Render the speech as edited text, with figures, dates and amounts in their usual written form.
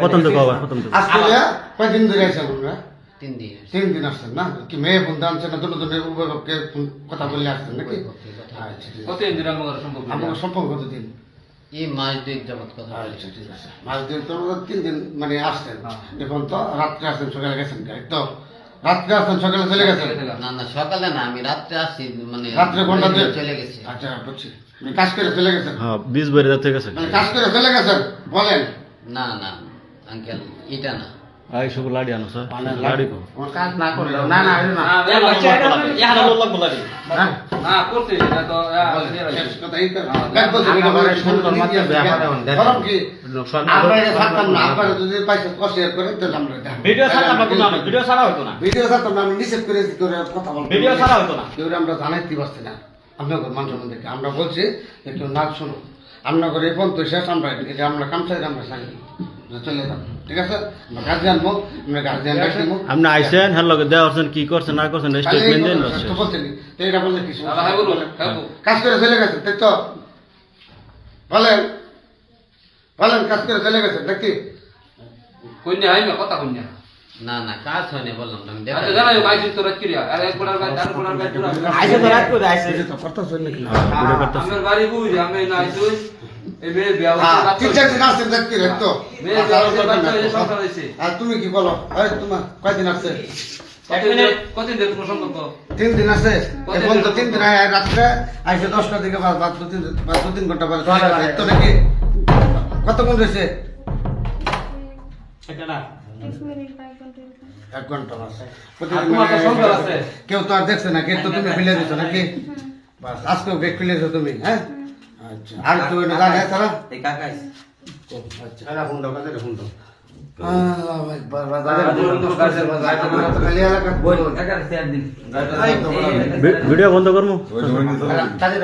প্রথম তো কবার প্রথম তো অস্ট্রেলিয়া কয়দিন ধরে আছেন আপনারা? 3 দিন। 3 দিন আসছেন না? কি মেয়ে ফোন আনছেন না? দুজনে উভয়পক্ষে কথা বললে আসছেন নাকি? আচ্ছা ঠিক আছে। কতদিন ধরে আমাদের সম্পর্ক? আপনার সম্পর্ক কতদিন? এই মাস 2 যাবত কথা বলি। আচ্ছা ঠিক আছে। মাস দিন তো 3 দিন মানে আসছেন। এখন তো রাত্রে আসছেন সকালে গেছেন তো রাত্রে আসছেন সকালে চলে গেছেন। না না সকালে না, আমি রাত্রে আসছি, মানে রাত্রে ঘন্টা দিয়ে চলে গেছি। আচ্ছা বুঝছি। মানে কাজ করে চলে গেছেন। হ্যাঁ 20 বইরে যাচ্ছে গেছে মানে কাজ করে চলে গেছেন বলেন। না না আঙ্কেল, এটা না। আই সব লাড়ি আনো স্যার লাড়ি কো আমার কাজ না করলেও না না না না করতে এটা তো শেষ কথা এই কথা। ব্যাপার সুন্দর মাত্রা ব্যাপার ধরম কি আমরা এটা ছাড়তাম না। আপনারা যদি পয়সা শেয়ার করেন তাহলে আমরা দেখাবো। ভিডিও ছাড়া না, ভিডিও ছাড়া হতো না, ভিডিও ছাড়তাম না, আমি নিষেধ করে কথা বলবো। ভিডিও ছাড়া হতো না। কেউ আমরা জানাইতে পারছি না আপনাদের মানুষ মধ্যে আমরা বলছি যে কেউ না শোনো আমরা করে ফোন তো শেষ আমরা এটা আমরা কামসাই আমরা সারি চলে যাবো ঠিক আছে। আমরা গার্জিয়ান মুখ আমরা গার্জিয়ান ডাকি মুখ আপনি আইছেন হ্যাঁ লগে দেওয়া করছেন কি করছেন না করছেন স্টেটমেন্ট দেন না তো বলছেন তো এটা বললে কি হ্যাঁ বলুন, হ্যাঁ বলুন। কাজ করে চলে গেছে তাই তো বলেন বলেন কাজ করে চলে গেছে নাকি? কন্যা হয় না, কথা কন্যা। না না কাজ হয়নি বললাম তো, আমি আচ্ছা দেখা জানাই বাইরে তো রাত করিয়া আর এক বড়ার ভাই তার বড়ার ভাই পুরা আইসে তো রাত করে আইসে এই যে তো কথা চলে কি ভিডিও করতেছে আমার বাড়ি বুঝ আমি না আইছুই এই মেয়ে বিয়া হচ্ছে ঠিক বাচ্চা আছে না আসছে দেখতে তো মেয়ে বিয়া হচ্ছে বাচ্চা হয়েছে সংসার হয়েছে আর তুমি কি বলো এই তোমার কয়দিন আসছে? কতদিন ধরে তোমার সম্পর্ক? 3 দিন আছে কতদিন এখন তো ধরে 3 দিন আয় রাত্রে আইসে 10টার দিকে বা 2-3 ঘন্টা পরে চলে গেছে তো নাকি কতক্ষণ রয়েছে? এটা না 1 ঘন্টা আছে আর তোমার তো সংসার আছে। কেউ তো আর দেখছে না, কেউ তো তুমি ফেলে দিছো নাকি? বাস আজকেও ব্রেক ফেলেছো তুমি হ্যাঁ আচ্ছা আর তো না জানে তারা এই কাকা আইছে আচ্ছা এরা ফোন দাও কাজে ফোন দাও খালি এলাকা কাকা 4 দিন ভিডিও বন্ধ করমু কাজে